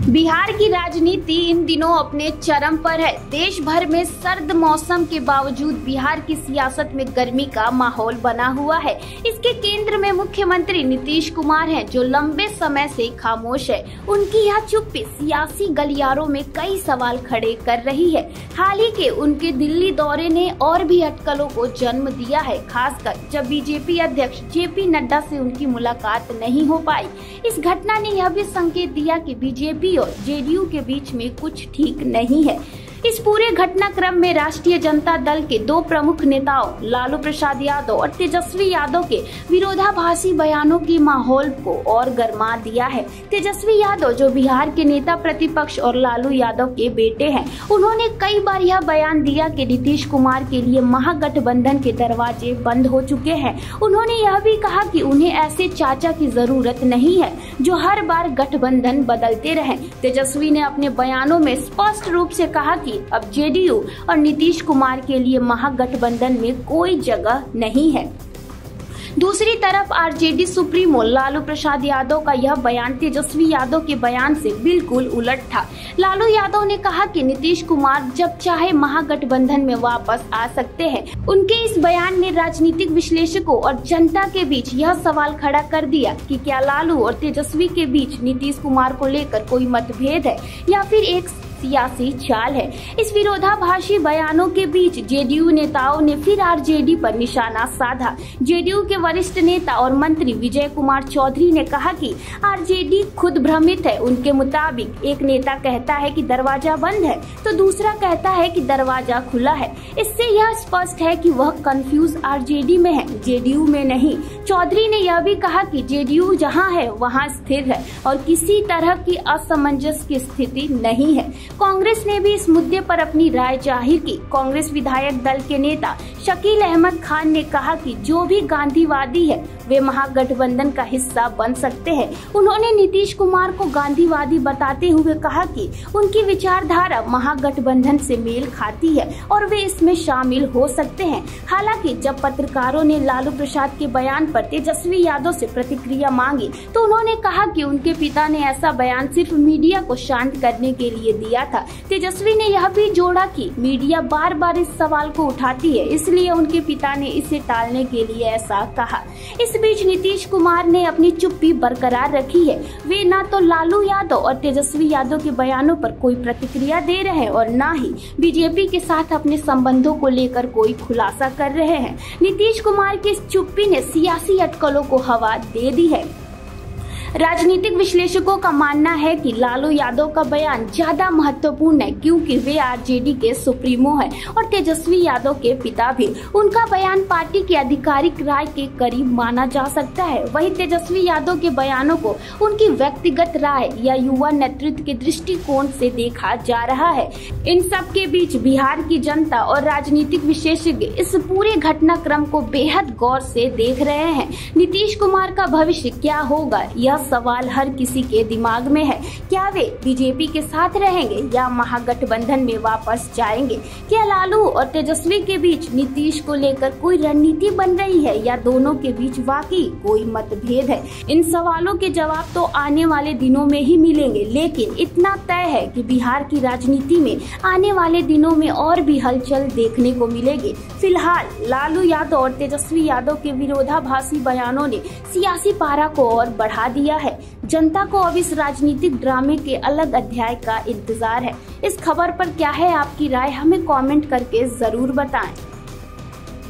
बिहार की राजनीति इन दिनों अपने चरम पर है। देश भर में सर्द मौसम के बावजूद बिहार की सियासत में गर्मी का माहौल बना हुआ है। इसके केंद्र में मुख्यमंत्री नीतीश कुमार हैं, जो लंबे समय से खामोश है। उनकी यह चुप्पी सियासी गलियारों में कई सवाल खड़े कर रही है। हाल ही के उनके दिल्ली दौरे ने और भी अटकलों को जन्म दिया है, खासकर जब बीजेपी अध्यक्ष जेपी नड्डा से उनकी मुलाकात नहीं हो पाई। इस घटना ने यह भी संकेत दिया कि बीजेपी और जेडीयू के बीच में कुछ ठीक नहीं है। इस पूरे घटनाक्रम में राष्ट्रीय जनता दल के दो प्रमुख नेताओं लालू प्रसाद यादव और तेजस्वी यादव के विरोधाभासी बयानों की माहौल को और गर्मा दिया है। तेजस्वी यादव, जो बिहार के नेता प्रतिपक्ष और लालू यादव के बेटे हैं, उन्होंने कई बार यह बयान दिया कि नीतीश कुमार के लिए महागठबंधन के दरवाजे बंद हो चुके हैं। उन्होंने यह भी कहा कि उन्हें ऐसे चाचा की जरूरत नहीं है जो हर बार गठबंधन बदलते रहें। तेजस्वी ने अपने बयानों में स्पष्ट रूप से कहा कि अब जेडीयू और नीतीश कुमार के लिए महागठबंधन में कोई जगह नहीं है। दूसरी तरफ आरजेडी सुप्रीमो लालू प्रसाद यादव का यह बयान तेजस्वी यादव के बयान से बिल्कुल उलट था। लालू यादव ने कहा कि नीतीश कुमार जब चाहे महागठबंधन में वापस आ सकते हैं। उनके इस बयान ने राजनीतिक विश्लेषकों और जनता के बीच यह सवाल खड़ा कर दिया कि क्या लालू और तेजस्वी के बीच नीतीश कुमार को लेकर कोई मतभेद है या फिर एक सियासी चाल है। इस विरोधाभासी बयानों के बीच जेडीयू नेताओं ने फिर आरजेडी पर निशाना साधा। जेडीयू के वरिष्ठ नेता और मंत्री विजय कुमार चौधरी ने कहा कि आरजेडी खुद भ्रमित है। उनके मुताबिक एक नेता कहता है कि दरवाजा बंद है तो दूसरा कहता है कि दरवाजा खुला है। इससे यह स्पष्ट है कि वह कंफ्यूज आरजेडी में है, जेडीयू में नहीं। चौधरी ने यह भी कहा कि जेडीयू जहां है वहां स्थिर है और किसी तरह की असमंजस की स्थिति नहीं है। कांग्रेस ने भी इस मुद्दे पर अपनी राय जाहिर की। कांग्रेस विधायक दल के नेता शकील अहमद खान ने कहा कि जो भी गांधीवादी है वे महागठबंधन का हिस्सा बन सकते हैं। उन्होंने नीतीश कुमार को गांधीवादी बताते हुए कहा कि उनकी विचारधारा महागठबंधन से मेल खाती है और वे इसमें शामिल हो सकते हैं। हालांकि जब पत्रकारों ने लालू प्रसाद के बयान पर तेजस्वी यादव से प्रतिक्रिया मांगी तो उन्होंने कहा कि उनके पिता ने ऐसा बयान सिर्फ मीडिया को शांत करने के लिए दिया था। तेजस्वी ने यह भी जोड़ा कि मीडिया बार बार इस सवाल को उठाती है, इसलिए उनके पिता ने इसे टालने के लिए ऐसा कहा। इस बीच नीतीश कुमार ने अपनी चुप्पी बरकरार रखी है। वे न तो लालू यादव और तेजस्वी यादव के बयानों पर कोई प्रतिक्रिया दे रहे हैं और न ही बीजेपी के साथ अपने संबंधों को लेकर कोई खुलासा कर रहे हैं। नीतीश कुमार की इस चुप्पी ने सियासी अटकलों को हवा दे दी है। राजनीतिक विश्लेषकों का मानना है कि लालू यादव का बयान ज्यादा महत्वपूर्ण है क्योंकि वे आरजेडी के सुप्रीमो हैं और तेजस्वी यादव के पिता भी। उनका बयान पार्टी की आधिकारिक राय के करीब माना जा सकता है। वहीं तेजस्वी यादव के बयानों को उनकी व्यक्तिगत राय या युवा नेतृत्व के दृष्टिकोण से देखा जा रहा है। इन सब के बीच बिहार की जनता और राजनीतिक विशेषज्ञ इस पूरे घटनाक्रम को बेहद गौर से देख रहे हैं। नीतीश कुमार का भविष्य क्या होगा, यह सवाल हर किसी के दिमाग में है। क्या वे बीजेपी के साथ रहेंगे या महागठबंधन में वापस जाएंगे? क्या लालू और तेजस्वी के बीच नीतीश को लेकर कोई रणनीति बन रही है या दोनों के बीच वाकई कोई मतभेद है? इन सवालों के जवाब तो आने वाले दिनों में ही मिलेंगे, लेकिन इतना तय है कि बिहार की राजनीति में आने वाले दिनों में और भी हलचल देखने को मिलेगी। फिलहाल लालू यादव और तेजस्वी यादव के विरोधाभासी बयानों ने सियासी पारा को और बढ़ा दिया है। जनता को अब इस राजनीतिक ड्रामे के अलग अध्याय का इंतजार है। इस खबर पर क्या है आपकी राय, हमें कमेंट करके जरूर बताएं।